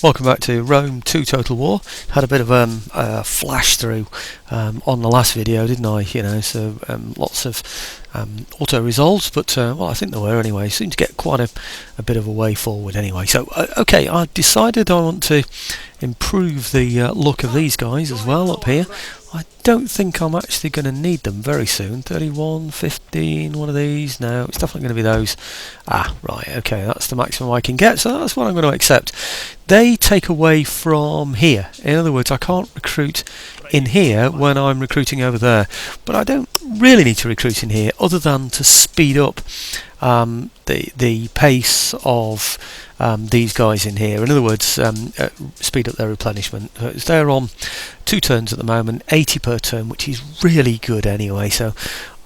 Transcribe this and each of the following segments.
Welcome back to Rome 2 Total War. Had a bit of a flash through on the last video, didn't I? So lots of auto resolves, but well, I think there were anyway. Seemed to get quite a bit of a way forward anyway. So okay, I decided I want to improve the look of these guys as well up here. I don't think I'm actually going to need them very soon. 31, 15, one of these. No, it's definitely going to be those. Right, okay, that's the maximum I can get, so that's what I'm going to accept. They take away from here. In other words, I can't recruit in here when I'm recruiting over there. But I don't really need to recruit in here other than to speed up the pace of these guys in here. In other words, speed up their replenishment. They're on 2 turns at the moment, 80 per turn, which is really good anyway, so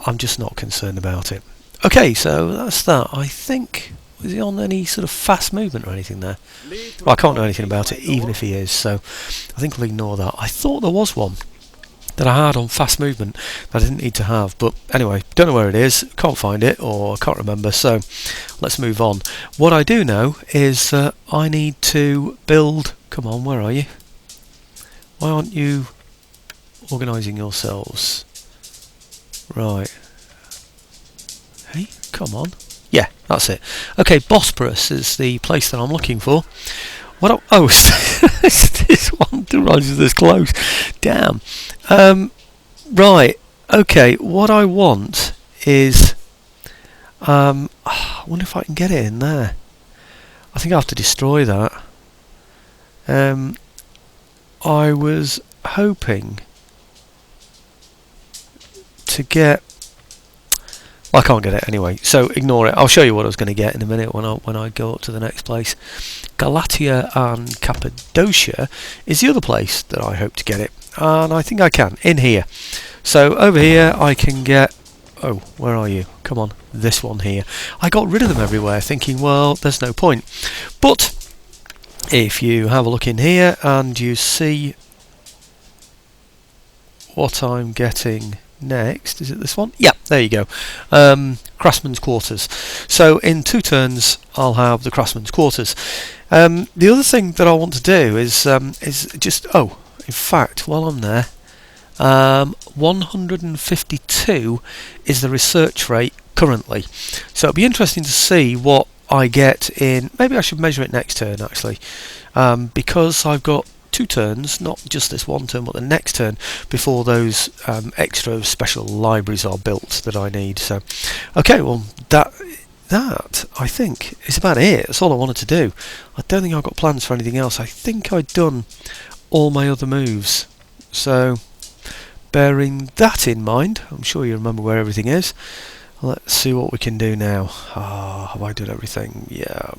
I'm just not concerned about it. Okay, so that's that. I think, was he on any sort of fast movement or anything there? Well, I can't know anything about it, even if he is, so I think I'll ignore that. I thought there was one that I had on fast movement that I didn't need to have, but anyway, don't know where it is, can't find it, or can't remember, so let's move on. What I do know is I need to build... Come on, where are you? Why aren't you organising yourselves? Right. Hey, come on. Yeah, that's it. Okay, Bosporus is the place that I'm looking for. What? Oh, this one rises this close. Damn. Right. Okay. What I want is. I wonder if I can get it in there. I think I have to destroy that. I was hoping to get. Well, I can't get it anyway, so ignore it. I'll show you what I was going to get in a minute when I go up to the next place. Galatia and Cappadocia is the other place that I hope to get it, and I think I can in here. So over here I can get... Oh, where are you? Come on, this one here. I got rid of them everywhere, thinking, well, there's no point. But if you have a look in here and you see what I'm getting next, is it this one? Yeah, there you go. Craftsman's Quarters. So in 2 turns I'll have the Craftsman's Quarters. The other thing that I want to do is just... Oh, in fact, while I'm there, 152 is the research rate currently. So it'll be interesting to see what I get in... Maybe I should measure it next turn actually, because I've got 2 turns, not just this one turn but the next turn, before those extra special libraries are built that I need. So okay, well that I think is about it. That's all I wanted to do. I don't think I've got plans for anything else. I think I'd done all my other moves, so bearing that in mind, I'm sure you remember where everything is. Let's see what we can do now. Have I done everything? Yeah,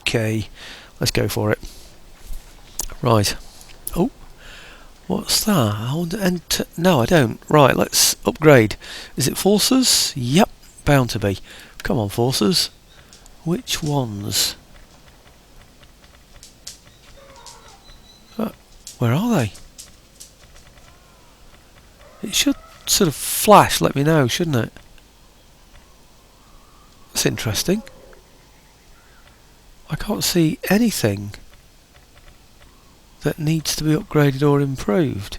okay, let's go for it. Right. Oh, what's that? I want to enter... No, I don't. Right, let's upgrade. Is it forces? Yep, bound to be. Come on, forces. Which ones? Where are they? It should sort of flash, let me know, shouldn't it? That's interesting. I can't see anything that needs to be upgraded or improved.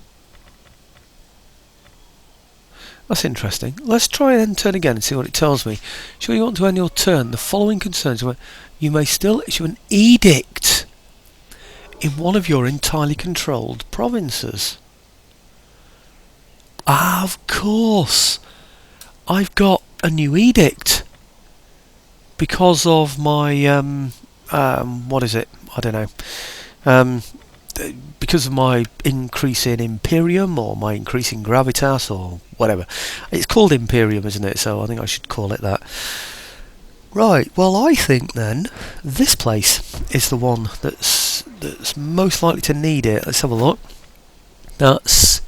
That's interesting. Let's try and end turn again and see what it tells me. Sure you want to end your turn. The following concerns: you may still issue an edict in one of your entirely controlled provinces. Of course, I've got a new edict because of my what is it? I don't know. Because of my increase in Imperium, or my increase in Gravitas, or whatever. It's called Imperium, isn't it? So I think I should call it that. Right, well I think then this place is the one that's most likely to need it. Let's have a look. That's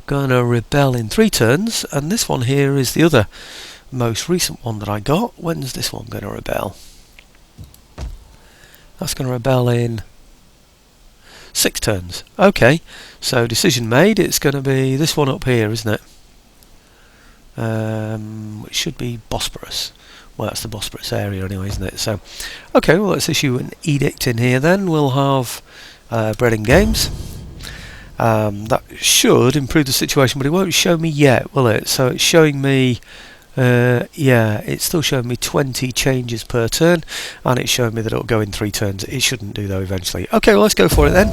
going to rebel in 3 turns, and this one here is the other most recent one that I got. When's this one going to rebel? That's going to rebel in 6 turns. Okay, so decision made. It's going to be this one up here, isn't it? It should be Bosporus. Well, that's the Bosporus area anyway, isn't it? So, okay, well let's issue an edict in here then. We'll have bread and games. That should improve the situation, but it won't show me yet, will it? So it's showing me, yeah, it's still showing me 20 changes per turn, and it's showing me that it'll go in 3 turns. It shouldn't do though eventually. Okay, well, let's go for it then.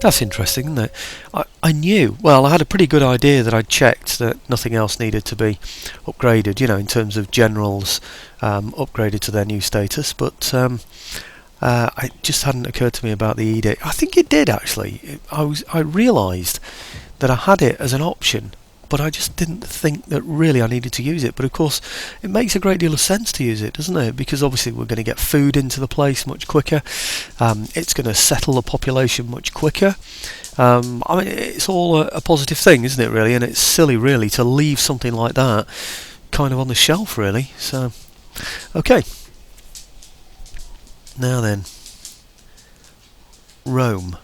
That's interesting, isn't it? I knew, well, I had a pretty good idea that I'd checked that nothing else needed to be upgraded, you know, in terms of generals upgraded to their new status, but it just hadn't occurred to me about the edict. I think it did actually. I realised that I had it as an option, but I just didn't think that really I needed to use it. But of course, it makes a great deal of sense to use it, doesn't it? Because obviously we're going to get food into the place much quicker. It's going to settle the population much quicker. I mean, it's all a positive thing, isn't it, really? And it's silly, really, to leave something like that kind of on the shelf, really. So, okay. Now then, Rome.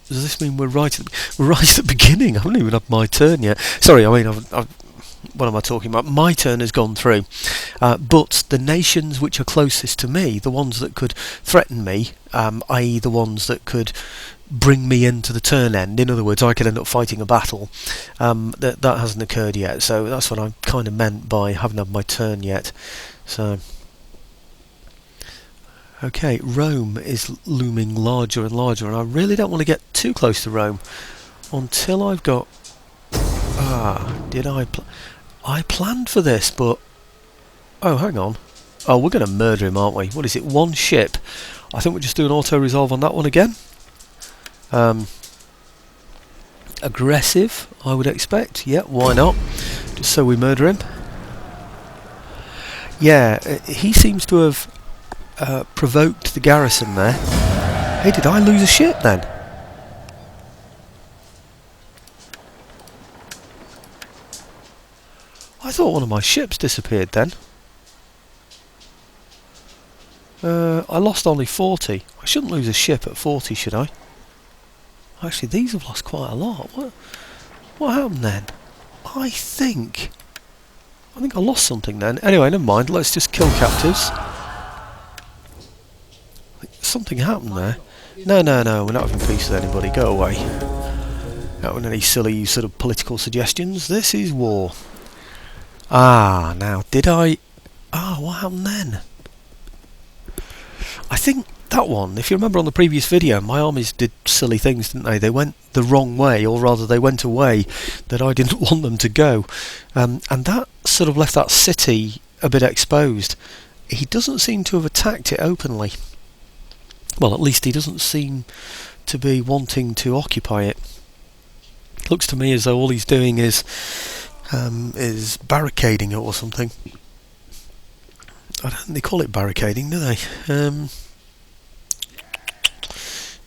Does this mean we're right at the beginning? I haven't even had my turn yet. Sorry, I mean, what am I talking about? My turn has gone through, but the nations which are closest to me, the ones that could threaten me, i.e. the ones that could bring me into the turn end, in other words, I could end up fighting a battle, that hasn't occurred yet. So that's what I kind of meant by haven't had my turn yet. So. Okay, Rome is looming larger and larger, and I really don't want to get too close to Rome until I've got... did I planned for this, but... Oh, hang on. Oh, we're going to murder him, aren't we? What is it, 1 ship? I think we'll just do an auto-resolve on that one again. Aggressive, I would expect. Yeah, why not? Just so we murder him. Yeah, he seems to have... provoked the garrison there. Hey, did I lose a ship then? I thought one of my ships disappeared then. I lost only 40. I shouldn't lose a ship at 40, should I? Actually, these have lost quite a lot. What happened then? I think I lost something then. Anyway, never mind. Let's just kill captives. Something happened there. No, we're not having peace with anybody. Go away. Not with any silly sort of political suggestions. This is war. Now, did I... what happened then? I think that one, if you remember on the previous video, my armies did silly things, didn't they? They went the wrong way, or rather they went a way that I didn't want them to go. And that sort of left that city a bit exposed. He doesn't seem to have attacked it openly. Well, at least he doesn't seem to be wanting to occupy it. Looks to me as though all he's doing is barricading it or something. I don't think they call it barricading, do they?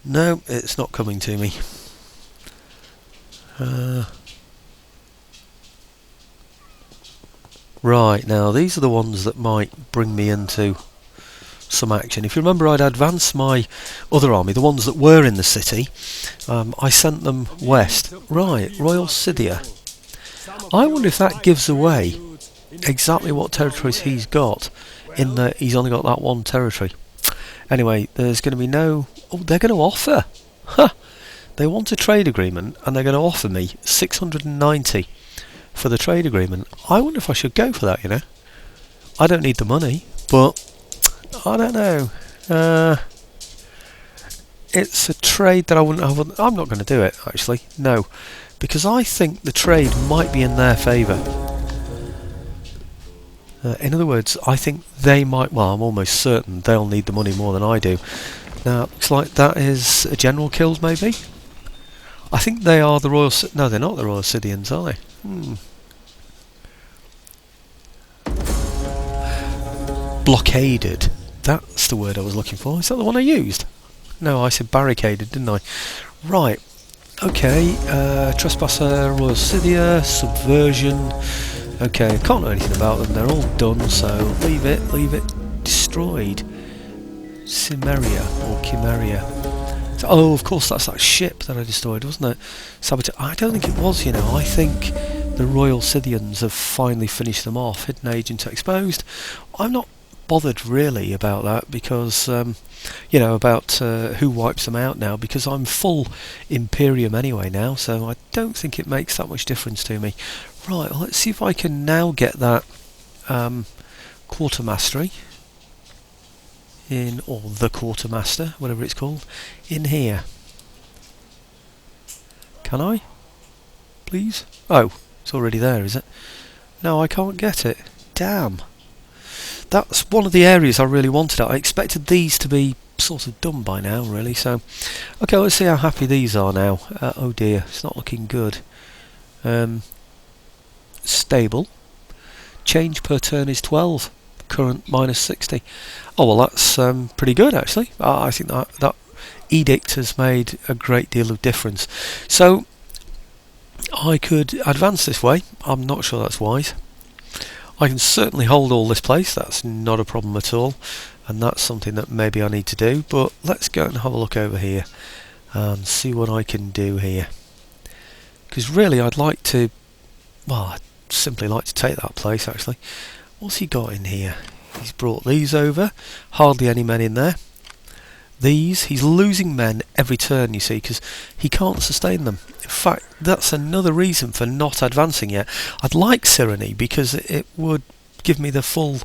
No, it's not coming to me. Right, now these are the ones that might bring me into some action. If you remember, I'd advanced my other army, the ones that were in the city. I sent them west. Right, Royal Scythia. I wonder if that gives away exactly what territories he's got, in that he's only got that one territory. Anyway, there's going to be no... Oh, they're going to offer! Huh! They want a trade agreement, and they're going to offer me 690 for the trade agreement. I wonder if I should go for that, you know. I don't need the money, but... I don't know. It's a trade that I wouldn't have. I'm not going to do it, actually. No. Because I think the trade might be in their favour. In other words, I think they might... Well, I'm almost certain they'll need the money more than I do. Now, it looks like that is a general kills, maybe? I think they are the Royal... No, they're not the Royal Scythians, are they? Blockaded. That's the word I was looking for. Is that the one I used? No, I said barricaded, didn't I? Right. Okay. Trespasser, Royal Scythia, subversion. Okay, I can't know anything about them. They're all done, so leave it. Destroyed. Cimmeria or Chimeria. So, oh, of course, that's that ship that I destroyed, wasn't it? Saboteur. I don't think it was, you know. I think the Royal Scythians have finally finished them off. Hidden agent exposed. I'm not bothered really about that, because you know, about who wipes them out now, because I'm full Imperium anyway now, so I don't think it makes that much difference to me. Right, well, let's see if I can now get that quartermastery in, or the quartermaster, whatever it's called, in here. Can I? Please? Oh, it's already there, is it? No, I can't get it. Damn. That's one of the areas I really wanted. I expected these to be sort of done by now, really. So, okay, let's see how happy these are now. Oh dear, it's not looking good. Stable. Change per turn is 12. Current minus 60. Oh well, that's pretty good actually. I think that edict has made a great deal of difference. So I could advance this way. I'm not sure that's wise. I can certainly hold all this place, that's not a problem at all, and that's something that maybe I need to do, but let's go and have a look over here and see what I can do here. Because really I'd like to, well, I'd simply like to take that place actually. What's he got in here? He's brought these over, hardly any men in there. These, he's losing men every turn, you see, because he can't sustain them. In fact, that's another reason for not advancing yet. I'd like Cyrene because it would give me the full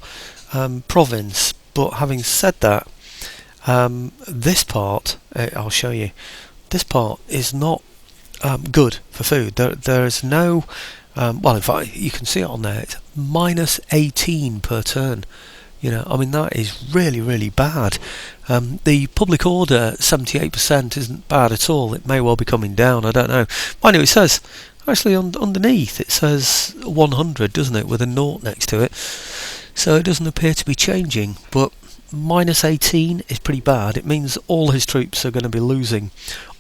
province, but having said that, this part, I'll show you, this part is not good for food. There's no, well, in fact, you can see it on there, it's minus 18 per turn. You know, I mean, that is really, really bad. The public order 78% isn't bad at all. It may well be coming down, I don't know. Mind you, it says, actually underneath it says 100, doesn't it, with a naught next to it. So it doesn't appear to be changing, but minus 18 is pretty bad. It means all his troops are going to be losing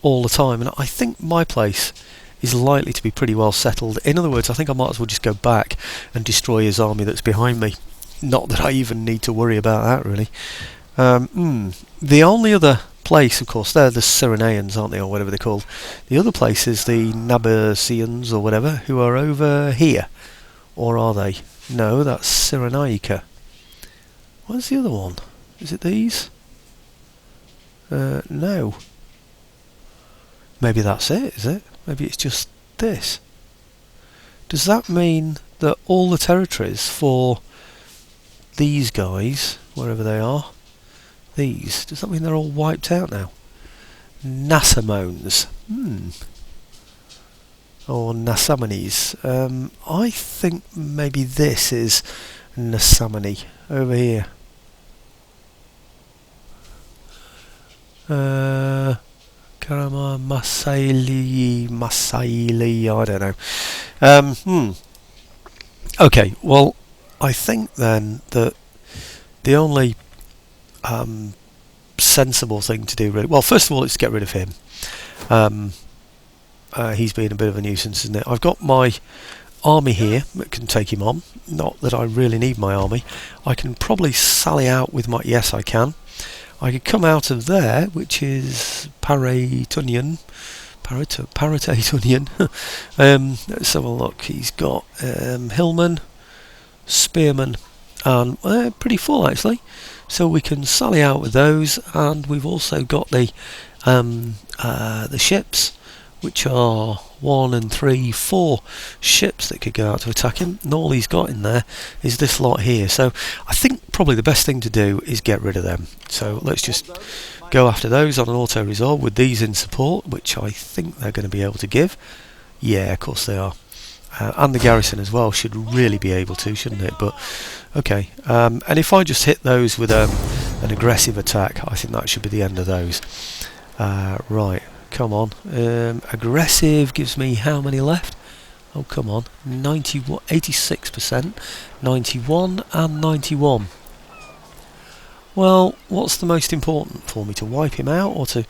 all the time, and I think my place is likely to be pretty well settled. In other words, I think I might as well just go back and destroy his army that's behind me. Not that I even need to worry about that, really. The only other place, of course, they're the Cyrenaeans, aren't they, or whatever they're called. The other place is the Nabaseans, or whatever, who are over here. Or are they? No, that's Cyrenaica. What's the other one? Is it these? No. Maybe that's it, is it? Maybe it's just this. Does that mean that all the territories for these guys, wherever they are, these, does that mean they're all wiped out now? Nasamones. Or Nasamanes. I think maybe this is Nasamani over here. Karama Masaili, I don't know. Okay, well, I think then that the only sensible thing to do, really, well, first of all, is to get rid of him. He's been a bit of a nuisance, isn't it? I've got my army here that can take him on. Not that I really need my army. I can probably sally out with my, yes, I can. I could come out of there, which is Paratunian. Let's have a look. He's got Hillman, Spearman, and pretty full actually. So we can sally out with those, and we've also got the ships, which are 1 and 3, 4 ships that could go out to attack him, and all he's got in there is this lot here. So I think probably the best thing to do is get rid of them. So let's just go after those on an auto resolve with these in support, which I think they're going to be able to give. Yeah, of course they are. And the garrison as well should really be able to, shouldn't it? But okay, and if I just hit those with an aggressive attack, I think that should be the end of those. Right, come on. Aggressive gives me how many left? Oh, come on. 91, 86%, 91 and 91. Well, what's the most important for me? To wipe him out or to...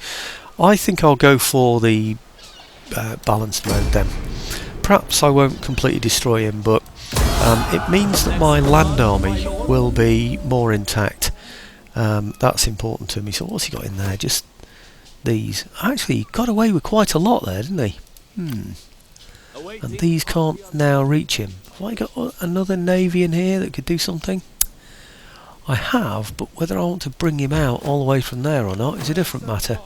I think I'll go for the balanced mode then. Perhaps I won't completely destroy him, but it means that my land army will be more intact. That's important to me. So what's he got in there? Just these. Actually, he got away with quite a lot there, didn't he? And these can't now reach him. Have I got another navy in here that could do something? I have, but whether I want to bring him out all the way from there or not is a different matter.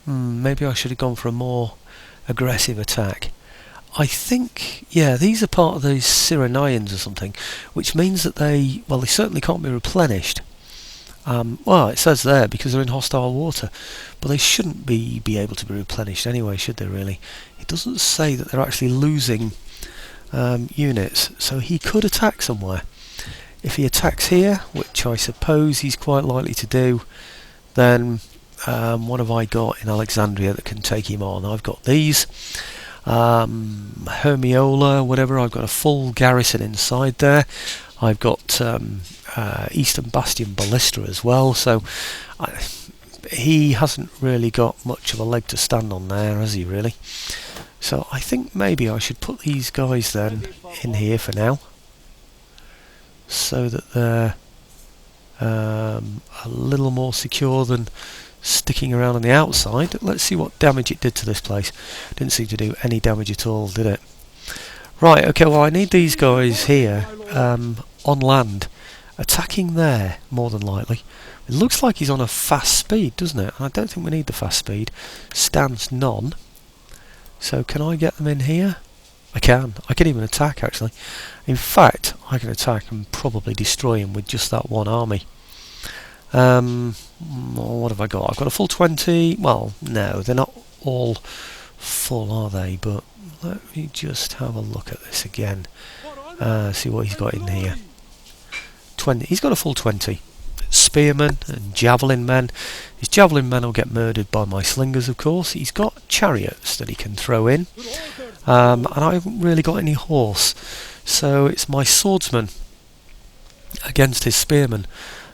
Maybe I should have gone for a more aggressive attack. I think, yeah, these are part of these Cyrenaians or something, which means that they certainly can't be replenished. Well, it says there because they're in hostile water, but they shouldn't be able to be replenished anyway, should they really? It doesn't say that they're actually losing units, so he could attack somewhere. If he attacks here, which I suppose he's quite likely to do, then what have I got in Alexandria that can take him on? I've got these. Hermiola, whatever, I've got a full garrison inside there. I've got Eastern Bastion Ballista as well, so he hasn't really got much of a leg to stand on there, has he really? So I think maybe I should put these guys then in here for now, so that they're a little more secure than sticking around on the outside. Let's see what damage it did to this place. Didn't seem to do any damage at all, did it? Right, okay, well I need these guys here on land, attacking there more than likely. It looks like he's on a fast speed, doesn't it? I don't think we need the fast speed. Stance none. So can I get them in here? I can even attack actually. In fact, I can attack and probably destroy him with just that one army. What have I got? I've got a full 20. Well, no, they're not all full, are they? But let me just have a look at this again. See what he's got in here. 20. He's got a full 20. Spearmen and javelin men. His javelin men will get murdered by my slingers, of course. He's got chariots that he can throw in. And I haven't really got any horse. So it's my swordsman against his spearmen,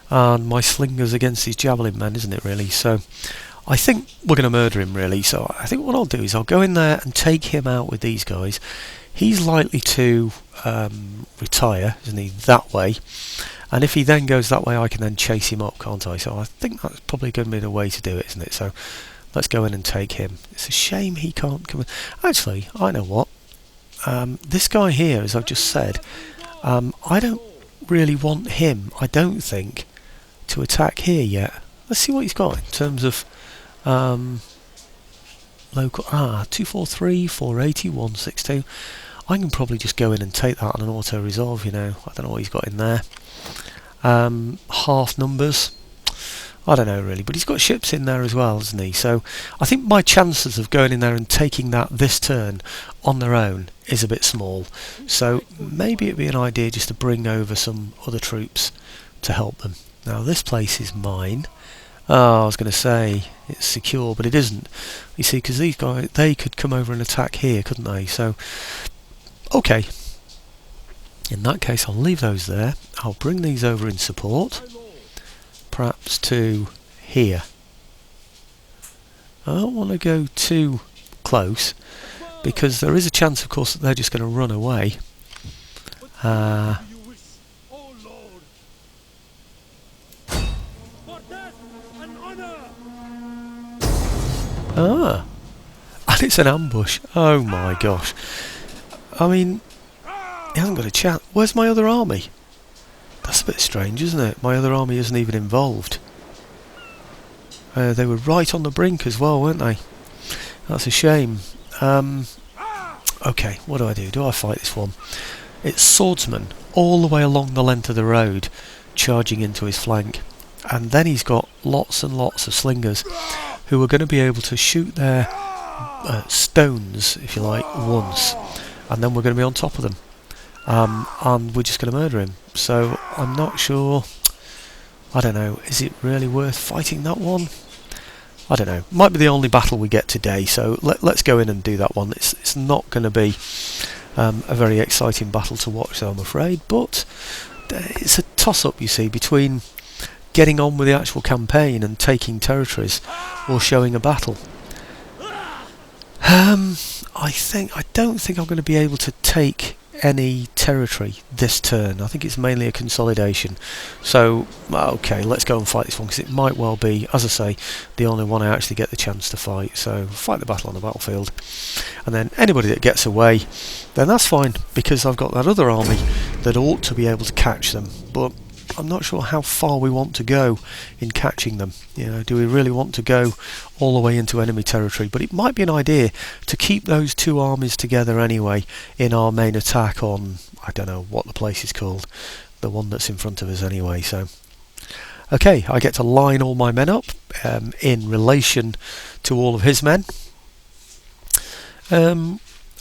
and my slingers against his javelin men, isn't it really? So I think we're going to murder him really. So I think what I'll do is I'll go in there and take him out with these guys. He's likely to retire, isn't he, that way, and if he then goes that way I can then chase him up, can't I? So I think that's probably going to be the way to do it, isn't it? So let's go in and take him. It's a shame he can't come in. Actually, I know what, this guy here, as I've just said, I don't really want him, I don't think, to attack here yet. Let's see what he's got in terms of local. 243, 480, 162. I can probably just go in and take that on an auto resolve, you know. I don't know what he's got in there. Half numbers, I don't know really, but he's got ships in there as well, hasn't he? So I think my chances of going in there and taking that this turn on their own is a bit small. So maybe it'd be an idea just to bring over some other troops to help them. Now this place is mine. Oh, I was going to say it's secure, but it isn't. You see, because these guys, they could come over and attack here, couldn't they? So, okay. In that case, I'll leave those there. I'll bring these over in support, perhaps to here. I don't want to go too close, because there is a chance, of course, that they're just going to run away. And it's an ambush. Oh my gosh. I mean, he hasn't got a chance. Where's my other army? That's a bit strange, isn't it? My other army isn't even involved. They were right on the brink as well, weren't they? That's a shame. Okay, what do? Do I fight this one? It's swordsman all the way along the length of the road, charging into his flank. And then he's got lots and lots of slingers who are going to be able to shoot their stones, if you like, once, and then we're going to be on top of them, and we're just going to murder him. So I'm not sure. I don't know, is it really worth fighting that one? I don't know, might be the only battle we get today, so let's go in and do that one. It's not going to be a very exciting battle to watch, though, I'm afraid, but it's a toss-up, you see, between getting on with the actual campaign and taking territories, or showing a battle. I don't think I'm going to be able to take any territory this turn. I think it's mainly a consolidation. So, okay, let's go and fight this one, because it might well be, as I say, the only one I actually get the chance to fight. So, fight the battle on the battlefield. And then anybody that gets away, then that's fine, because I've got that other army that ought to be able to catch them. But I'm not sure how far we want to go in catching them. You know, do we really want to go all the way into enemy territory? But it might be an idea to keep those two armies together anyway in our main attack on, I don't know what the place is called, the one that's in front of us anyway. So okay, I get to line all my men up in relation to all of his men.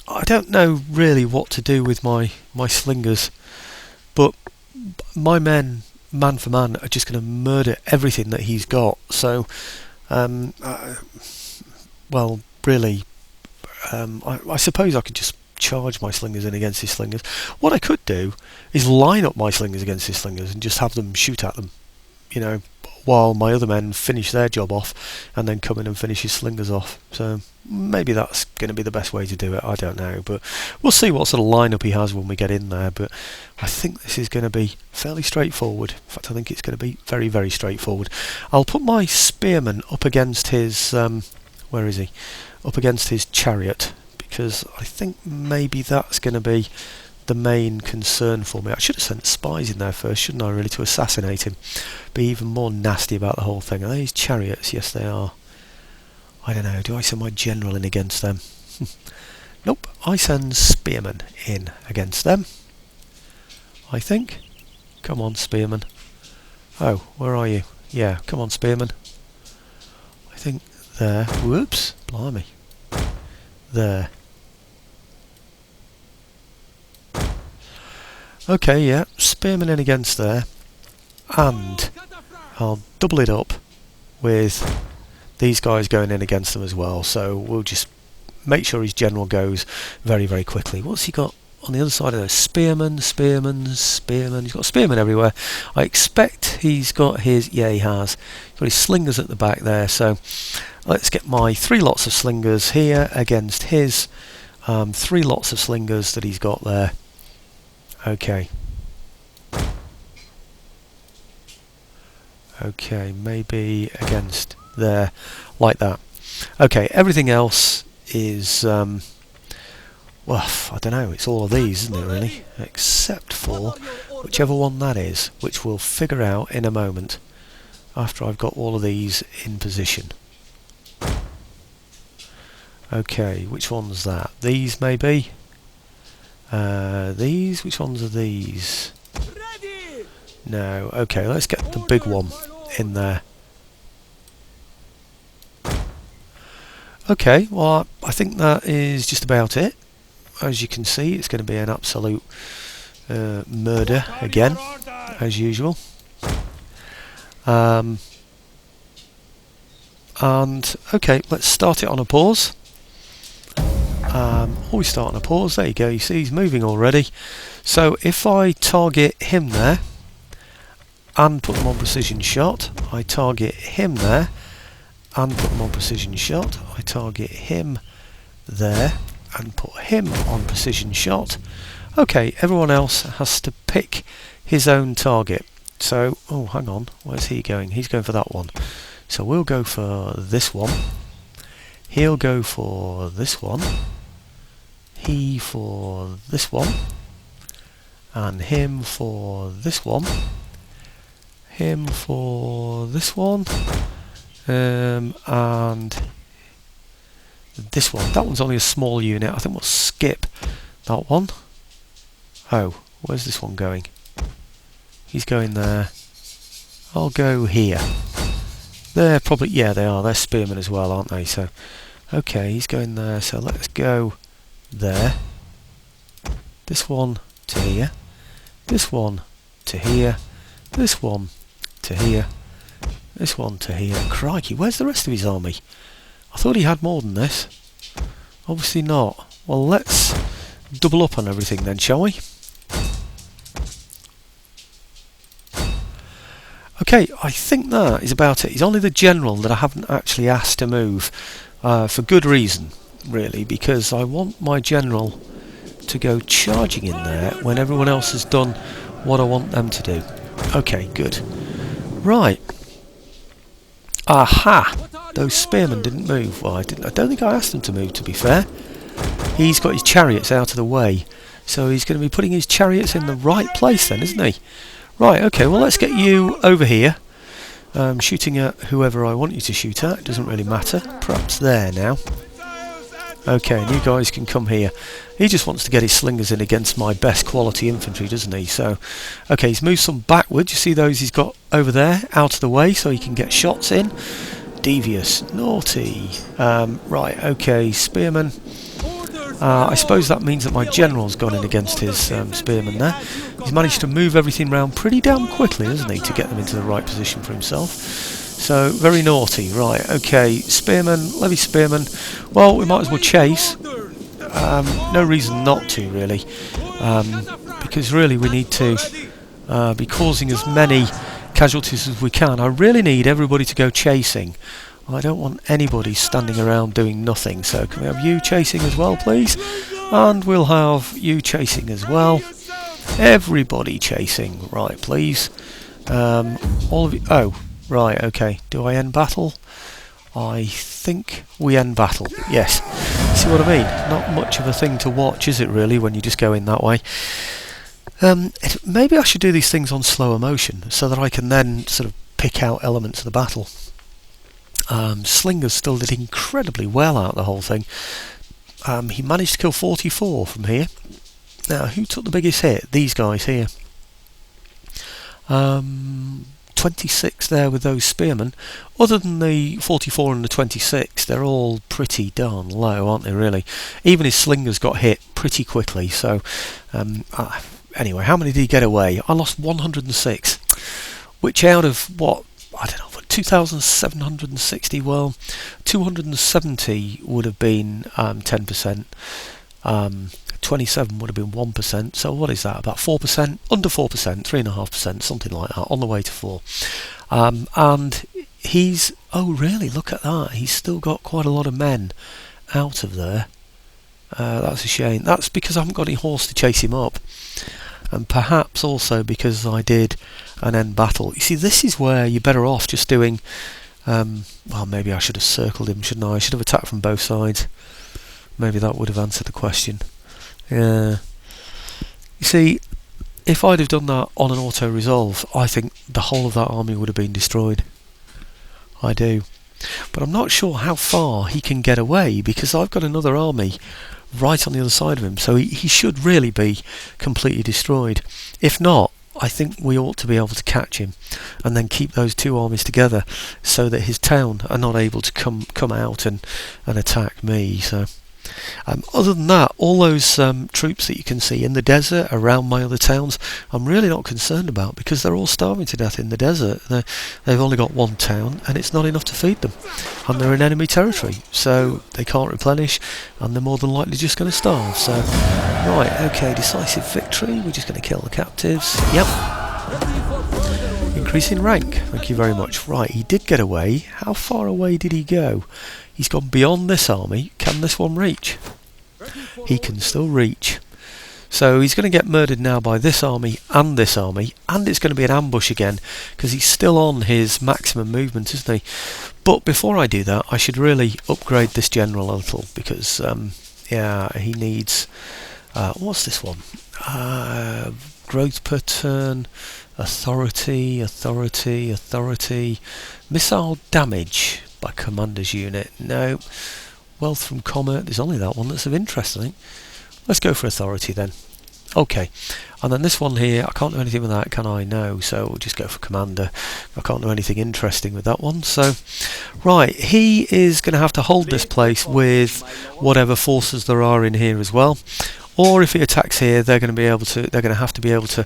I don't know really what to do with my slingers, but my men, man for man, are just going to murder everything that he's got. So, well, really, I suppose I could just charge my slingers in against his slingers. What I could do is line up my slingers against his slingers and just have them shoot at them, you know, while my other men finish their job off and then come in and finish his slingers off. So maybe that's going to be the best way to do it, I don't know, but we'll see what sort of lineup he has when we get in there. But I think this is going to be fairly straightforward. In fact, I think it's going to be very, very straightforward. I'll put my spearman up against his where is he? Up against his chariot, because I think maybe that's going to be the main concern for me. I should have sent spies in there first, shouldn't I, really, to assassinate him? Be even more nasty about the whole thing. Are these chariots? Yes, they are. I don't know, do I send my general in against them? Nope, I send spearmen in against them, I think. Come on, spearmen. Oh, where are you? Yeah, come on, spearmen. I think there. Whoops, blimey. There. Okay, yeah, spearmen in against there, and I'll double it up with these guys going in against them as well. So we'll just make sure his general goes very, very quickly. What's he got on the other side of those? Spearmen, spearmen, spearmen. He's got spearmen everywhere. I expect he's got his, yeah, he has. He's got his slingers at the back there. So let's get my 3 lots of slingers here against his 3 lots of slingers that he's got there. Okay. Okay, maybe against there, like that. Okay, everything else is, well, I don't know, it's all of these, isn't it, really? Except for whichever one that is, which we'll figure out in a moment after I've got all of these in position. Okay, which one's that? These, maybe? These? Which ones are these? No. Okay, let's get the big one in there. Okay, well, I think that is just about it. As you can see, it's going to be an absolute murder again, as usual. And okay, let's start it on a pause. Always start on a pause. There you go. You see he's moving already. So if I target him there and put them on precision shot, I target him there and put them on precision shot, I target him there and put him on precision shot. Okay, everyone else has to pick his own target. So, oh, hang on, where's he going? He's going for that one. So we'll go for this one. He'll go for this one. He for this one. And him for this one. Him for this one. And this one. That one's only a small unit. I think we'll skip that one. Oh, where's this one going? He's going there. I'll go here. They're probably, yeah, they are. They're spearmen as well, aren't they? So, okay, he's going there. So let's go there. This one to here. This one to here. This one to here. This one to here. Crikey, where's the rest of his army? I thought he had more than this. Obviously not. Well, let's double up on everything then, shall we? Okay, I think that is about it. He's only the general that I haven't actually asked to move, for good reason, really, because I want my general to go charging in there when everyone else has done what I want them to do. Okay, good. Right. Aha! Those spearmen didn't move. Well, I don't think I asked them to move, to be fair. He's got his chariots out of the way, so he's going to be putting his chariots in the right place then, isn't he? Right, okay, well let's get you over here. Shooting at whoever I want you to shoot at, it doesn't really matter. Perhaps there now. Okay, and you guys can come here. He just wants to get his slingers in against my best quality infantry, doesn't he? So, okay, he's moved some backwards. You see those he's got over there, out of the way, so he can get shots in. Devious, naughty. Right, okay, spearman. I suppose that means that my general's gone in against his spearman there. He's managed to move everything round pretty damn quickly, hasn't he, to get them into the right position for himself. So, very naughty. Right, okay, spearman, levy spearman. Well, we might as well chase. No reason not to, really. Because really we need to be causing as many casualties as we can. I really need everybody to go chasing. I don't want anybody standing around doing nothing, so can we have you chasing as well, please? And we'll have you chasing as well. Everybody chasing, right, please. All of you. Oh, right, okay. Do I end battle? I think we end battle, yes. See what I mean? Not much of a thing to watch, is it really, when you just go in that way? Maybe I should do these things on slower motion, so that I can then sort of pick out elements of the battle. Slingers still did incredibly well out of the whole thing. He managed to kill 44 from here. Now, who took the biggest hit? These guys here. 26 there with those spearmen. Other than the 44 and the 26, they're all pretty darn low, aren't they, really? Even his slingers got hit pretty quickly, so... anyway, how many did he get away? I lost 106. Which out of, what, I don't know, 2,760, well, 270 would have been 10%. 27 would have been 1%, so what is that, about 4%? Under 4%, 3.5%, something like that, on the way to 4. And he's, oh really, look at that, he's still got quite a lot of men out of there. That's a shame. That's because I haven't got any horse to chase him up. And perhaps also because I did an end battle. You see, this is where you're better off just doing... well, maybe I should have circled him, shouldn't I? I should have attacked from both sides. Maybe that would have answered the question. Yeah. You see, if I'd have done that on an auto-resolve, I think the whole of that army would have been destroyed. I do. But I'm not sure how far he can get away, because I've got another army right on the other side of him, so he should really be completely destroyed. If not, I think we ought to be able to catch him and then keep those two armies together so that his town are not able to come out and attack me. So other than that, all those troops that you can see in the desert around my other towns, I'm really not concerned about, because they're all starving to death in the desert. They've only got one town and it's not enough to feed them, and they're in enemy territory, so they can't replenish and they're more than likely just going to starve. So right, okay, decisive victory. We're just going to kill the captives. Yep. Increase in rank, thank you very much. Right, he did get away. How far away did he go? He's gone beyond this army. Can this one reach? He can still reach. So he's going to get murdered now by this army, and it's going to be an ambush again, because he's still on his maximum movement, isn't he? But before I do that, I should really upgrade this general a little, because, yeah, he needs... what's this one? Growth per turn, authority, missile damage by commander's unit. No. Wealth from commerce, there's only that one that's of interest, I think. Let's go for authority then. Okay, and then this one here, I can't do anything with that, can I? No, so we'll just go for commander. I can't do anything interesting with that one. So, right, he is going to have to hold this place with whatever forces there are in here as well. Or if he attacks here, they're going to have to be able to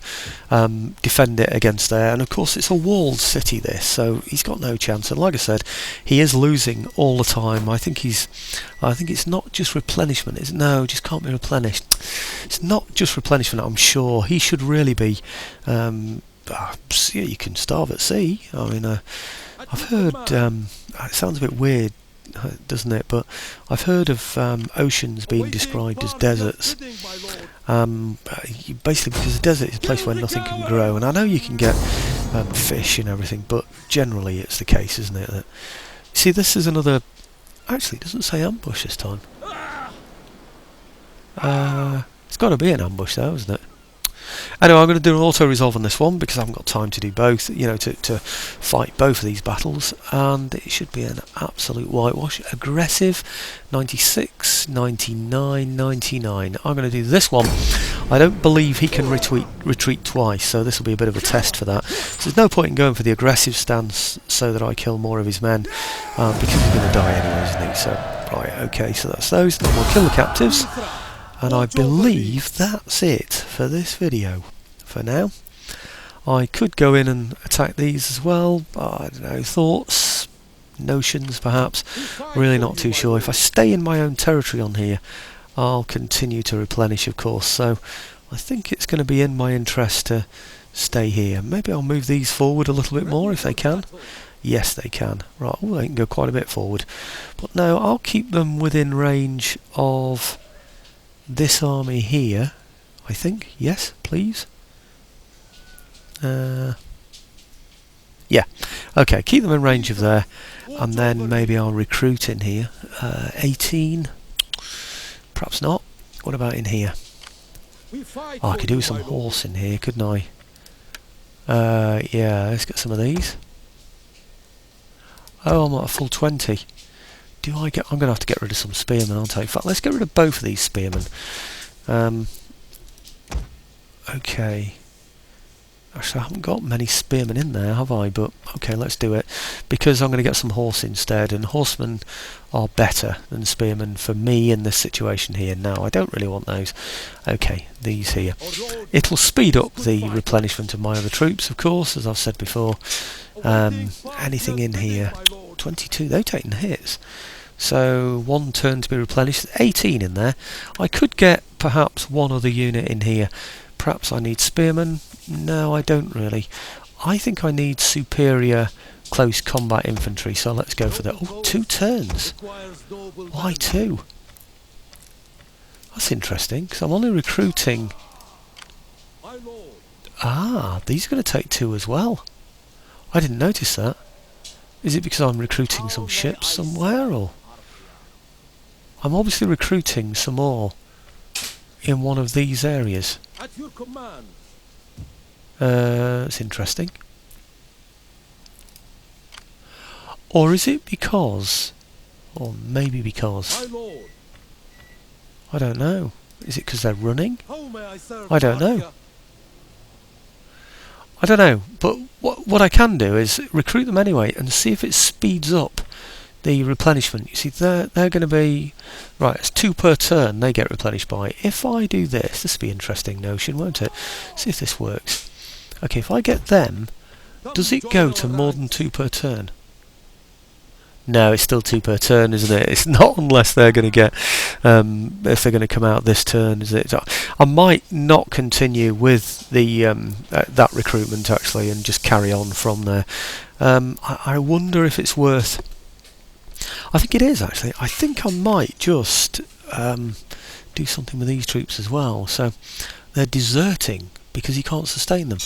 defend it against there. And of course, it's a walled city, this, so he's got no chance. And like I said, he is losing all the time. I think it's not just replenishment. No, it just can't be replenished. It's not just replenishment. I'm sure he should really be. You can starve at sea. I mean, I've heard. It sounds a bit weird, doesn't it? But I've heard of oceans being described as deserts. Basically, because a desert is a place where nothing can grow, and I know you can get fish and everything, but generally it's the case, isn't it? That, see, this is another. Actually, it doesn't say ambush this time. It's got to be an ambush, though, isn't it? Anyway, I'm going to do an auto-resolve on this one because I haven't got time to do both, you know, to fight both of these battles, and it should be an absolute whitewash. Aggressive, 96, 99, 99. I'm going to do this one. I don't believe he can retreat twice, so this will be a bit of a test for that. So there's no point in going for the aggressive stance so that I kill more of his men, because he's going to die anyway, isn't he? So, right, okay, so that's those. Then we'll kill the captives. And I believe that's it for this video for now. I could go in and attack these as well, but I don't know, thoughts, notions perhaps, really not too sure. If I stay in my own territory on here, I'll continue to replenish, of course, so I think it's going to be in my interest to stay here. Maybe I'll move these forward a little bit more if they can. Yes, they can. Right, oh, they can go quite a bit forward. But no, I'll keep them within range of this army here, I think. Yes, please. Yeah. Okay, keep them in range of there, and then maybe I'll recruit in here. 18. Perhaps not. What about in here? Oh, I could do some horse in here, couldn't I? Yeah, let's get some of these. Oh, I'm at a full 20. Do I get? I'm going to have to get rid of some spearmen, aren't I? In fact, let's get rid of both of these spearmen. Okay. Actually, I haven't got many spearmen in there, have I? But okay, let's do it, because I'm going to get some horse instead, and horsemen are better than spearmen for me in this situation here. Now, I don't really want those. Okay, these here. It'll speed up the replenishment of my other troops, of course, as I've said before. Anything in here? 22. They've taken hits. So one turn to be replenished. 18 in there. I could get perhaps one other unit in here. Perhaps I need spearmen. No, I don't really. I think I need superior close combat infantry, so let's go for that. Oh, 2 turns. Why 2? That's interesting, because I'm only recruiting... Ah, these are going to take 2 as well. I didn't notice that. Is it because I'm recruiting some ships somewhere, or...? I'm obviously recruiting some more in one of these areas. At your command. It's interesting. Or is it because... Or maybe because... I don't know. Is it because they're running? I don't know. I don't know, but what I can do is recruit them anyway and see if it speeds up the replenishment. You see, they're going to be... Right, it's 2 per turn they get replenished by. If I do this will be an interesting notion, won't it? See if this works. Okay, if I get them, does it go to more than 2 per turn? No, it's still 2 per turn, isn't it? It's not unless they're going to get... if they're going to come out this turn, is it? I might not continue with the that recruitment, actually, and just carry on from there. I wonder if it's worth... I think it is, actually. I think I might just do something with these troops as well. So they're deserting because he can't sustain them.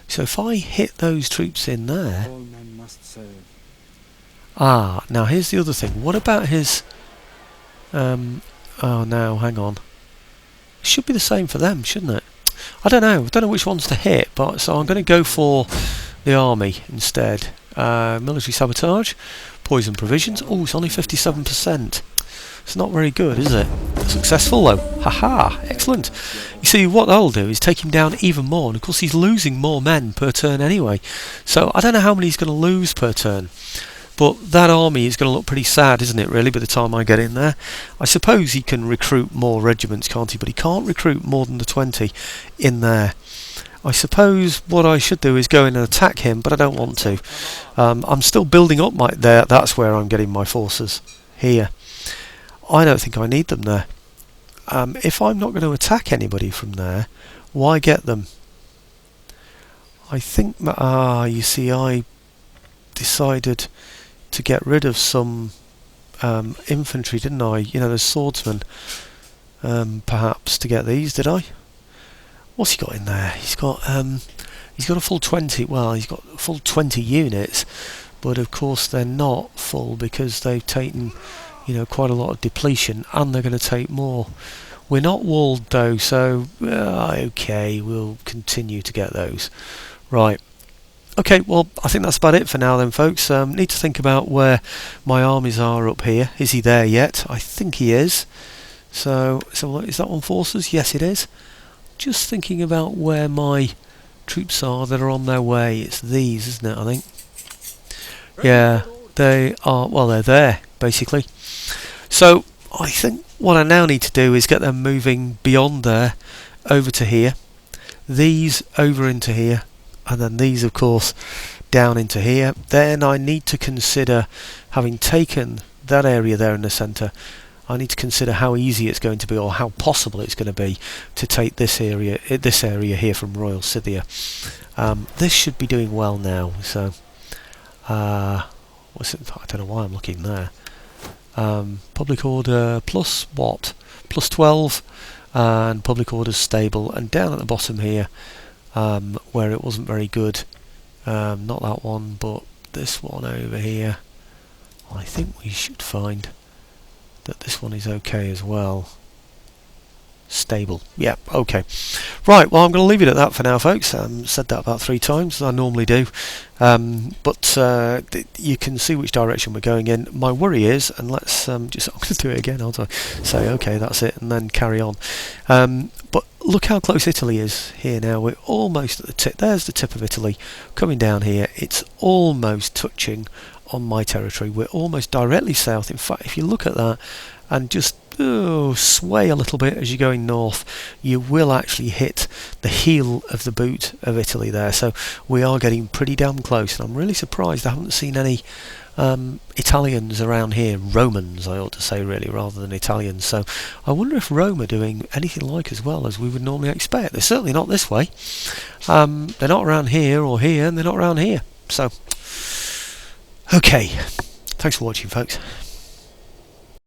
So if I hit those troops in there... All men must serve. Ah, now here's the other thing. What about his... oh no, hang on. It should be the same for them, shouldn't it? I don't know. I don't know which ones to hit, but so I'm going to go for the army instead. Military sabotage, poison provisions. Oh, it's only 57%. It's not very good, is it? Successful though. Haha, excellent. You see, what I'll do is take him down even more, and of course he's losing more men per turn anyway. So I don't know how many he's going to lose per turn. But that army is going to look pretty sad, isn't it, really, by the time I get in there? I suppose he can recruit more regiments, can't he? But he can't recruit more than the 20 in there. I suppose what I should do is go in and attack him, but I don't want to. I'm still building up my... That's where I'm getting my forces, here. I don't think I need them there. If I'm not going to attack anybody from there, why get them? I think... you see, I decided to get rid of some infantry, didn't I? You know, the swordsmen, perhaps, to get these, did I? What's he got in there? He's got a full 20, well, he's got a full 20 units, but of course they're not full because they've taken, you know, quite a lot of depletion, and they're going to take more. We're not walled though, so okay, we'll continue to get those. Right. Okay, well, I think that's about it for now then, folks. Need to think about where my armies are up here. Is he there yet? I think he is. So is that one forces? Yes, it is. Just thinking about where my troops are that are on their way. It's these, isn't it, I think? Yeah, they are, well, they're there, basically. So, I think what I now need to do is get them moving beyond there, over to here. These over into here. And then these, of course, down into here. Then I need to consider, having taken that area there in the centre, I need to consider how easy it's going to be, or how possible it's going to be, to take this area here from Royal Scythia. This should be doing well now. So, what's it? I don't know why I'm looking there. Public order plus what? Plus 12, and public order stable. And down at the bottom here, where it wasn't very good, not that one, but this one over here, I think we should find that this one is okay as well. Stable. Yeah, okay. Right, well, I'm going to leave it at that for now, folks. Said that about 3 times, as I normally do. But you can see which direction we're going in. My worry is, and let's I'm going to do it again, aren't I? Say, okay, that's it, and then carry on. But look how close Italy is here now. We're almost at the tip. There's the tip of Italy coming down here. It's almost touching on my territory. We're almost directly south. In fact, if you look at that and just sway a little bit as you're going north, you will actually hit the heel of the boot of Italy there. So we are getting pretty damn close, and I'm really surprised I haven't seen any Italians around here. Romans, I ought to say, really, rather than Italians. So I wonder if Rome are doing anything like as well as we would normally expect. They're certainly not this way. They're not around here or here, and they're not around here. So okay, thanks for watching, folks.